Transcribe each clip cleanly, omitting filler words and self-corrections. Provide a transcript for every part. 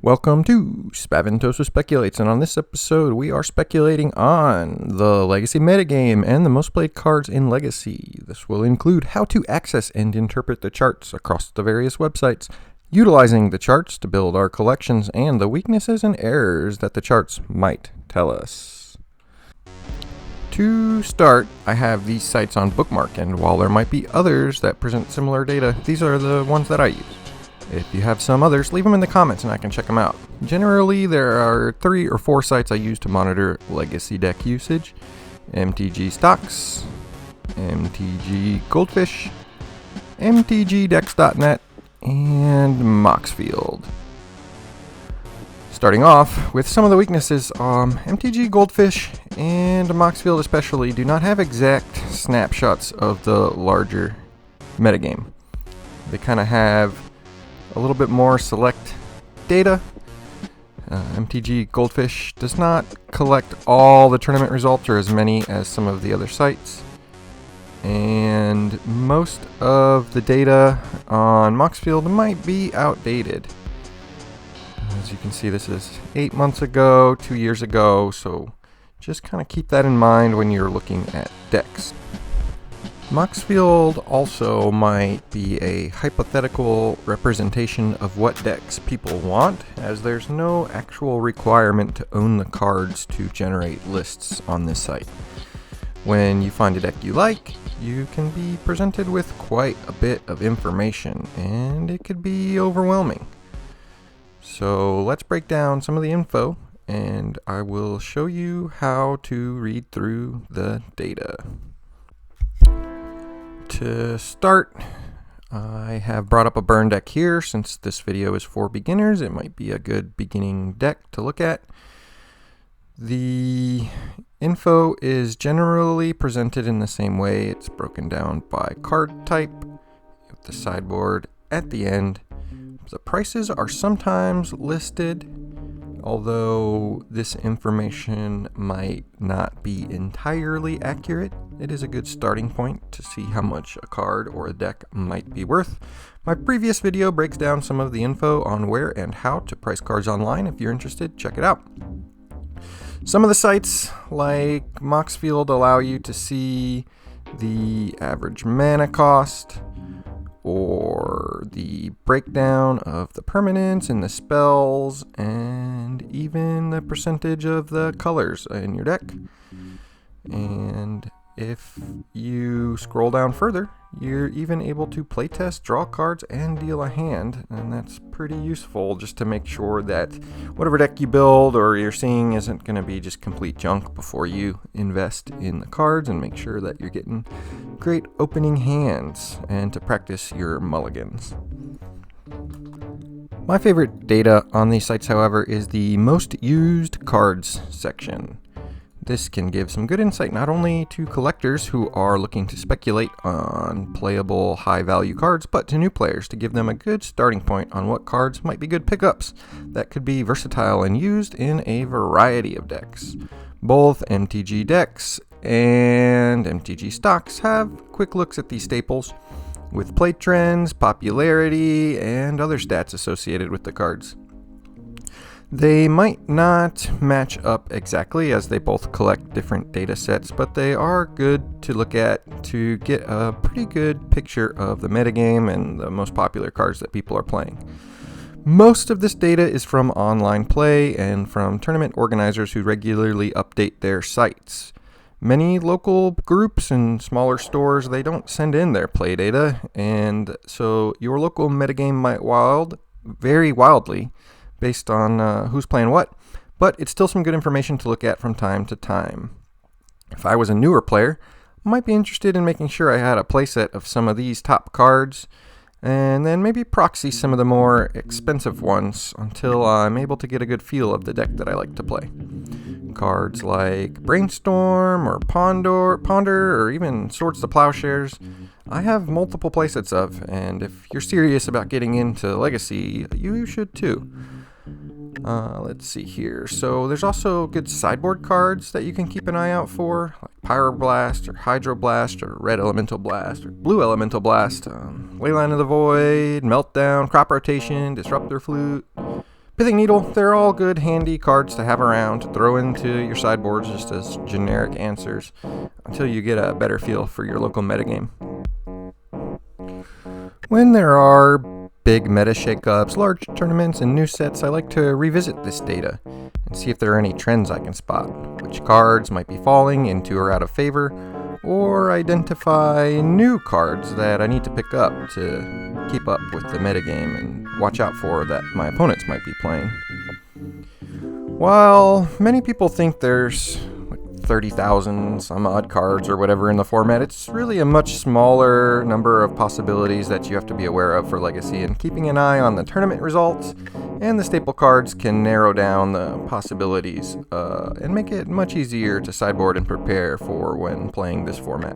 Welcome to Spaventoso Speculates, and on this episode we are speculating on the Legacy metagame and the most played cards in Legacy. This will include how to access and interpret the charts across the various websites, utilizing the charts to build our collections, and the weaknesses and errors that the charts might tell us. To start, I have these sites on bookmark, and while there might be others that present similar data, these are the ones that I use. If you have some others, leave them in the comments and I can check them out. Generally, there are 3 or 4 sites I use to monitor Legacy deck usage: MTG Stocks, MTG Goldfish, MTGDecks.net, and Moxfield. Starting off with some of the weaknesses, MTG Goldfish and Moxfield especially do not have exact snapshots of the larger metagame. They kind of have a little bit more select data. MTG Goldfish does not collect all the tournament results, or as many as some of the other sites, and most of the data on Moxfield might be outdated. As you can see, this is 8 months ago, 2 years ago, so just kind of keep that in mind when you're looking at decks. Moxfield also might be a hypothetical representation of what decks people want, as there's no actual requirement to own the cards to generate lists on this site. When you find a deck you like, you can be presented with quite a bit of information, and it could be overwhelming. So let's break down some of the info, and I will show you how to read through the data. To start, I have brought up a burn deck here. Since this video is for beginners, it might be a good beginning deck to look at. The info is generally presented in the same way. It's broken down by card type, with the sideboard at the end. The prices are sometimes listed, although this information might not be entirely accurate. It is a good starting point to see how much a card or a deck might be worth. My previous video breaks down some of the info on where and how to price cards online. If you're interested, check it out. Some of the sites, like Moxfield, allow you to see the average mana cost, or the breakdown of the permanents and the spells, and even the percentage of the colors in your deck. And if you scroll down further, you're even able to playtest, draw cards, and deal a hand, and that's pretty useful just to make sure that whatever deck you build or you're seeing isn't going to be just complete junk before you invest in the cards, and make sure that you're getting great opening hands and to practice your mulligans. My favorite data on these sites, however, is the most used cards section. This can give some good insight not only to collectors who are looking to speculate on playable high-value cards, but to new players to give them a good starting point on what cards might be good pickups that could be versatile and used in a variety of decks. Both MTG Decks and MTG Stocks have quick looks at these staples, with play trends, popularity, and other stats associated with the cards. They might not match up exactly, as they both collect different data sets, but they are good to look at to get a pretty good picture of the metagame and the most popular cards that people are playing. Most of this data is from online play and from tournament organizers who regularly update their sites. Many local groups and smaller stores, they don't send in their play data, and so your local metagame might vary wildly based on who's playing what, but it's still some good information to look at from time to time. If I was a newer player, I might be interested in making sure I had a playset of some of these top cards, and then maybe proxy some of the more expensive ones until I'm able to get a good feel of the deck that I like to play. Cards like Brainstorm or Ponder or even Swords to Plowshares, I have multiple playsets of, and if you're serious about getting into Legacy, you should too. Let's see here. So there's also good sideboard cards that you can keep an eye out for, like Pyroblast or Hydroblast or Red Elemental Blast or Blue Elemental Blast, Leyline of the Void, Meltdown, Crop Rotation, Disruptor Flute, Pithing Needle, they're all good, handy cards to have around to throw into your sideboards just as generic answers until you get a better feel for your local metagame. When there are big meta shakeups, large tournaments, and new sets, I like to revisit this data and see if there are any trends I can spot, which cards might be falling into or out of favor, or identify new cards that I need to pick up to keep up with the metagame and watch out for that my opponents might be playing. While many people think there's 30,000 some odd cards or whatever in the format, it's really a much smaller number of possibilities that you have to be aware of for Legacy, and keeping an eye on the tournament results and the staple cards can narrow down the possibilities and make it much easier to sideboard and prepare for when playing this format.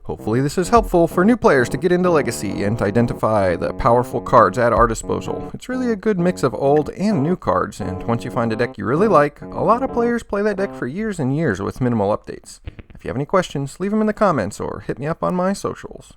Hopefully this is helpful for new players to get into Legacy and to identify the powerful cards at our disposal. It's really a good mix of old and new cards, and once you find a deck you really like, a lot of players play that deck for years and years with minimal updates. If you have any questions, leave them in the comments or hit me up on my socials.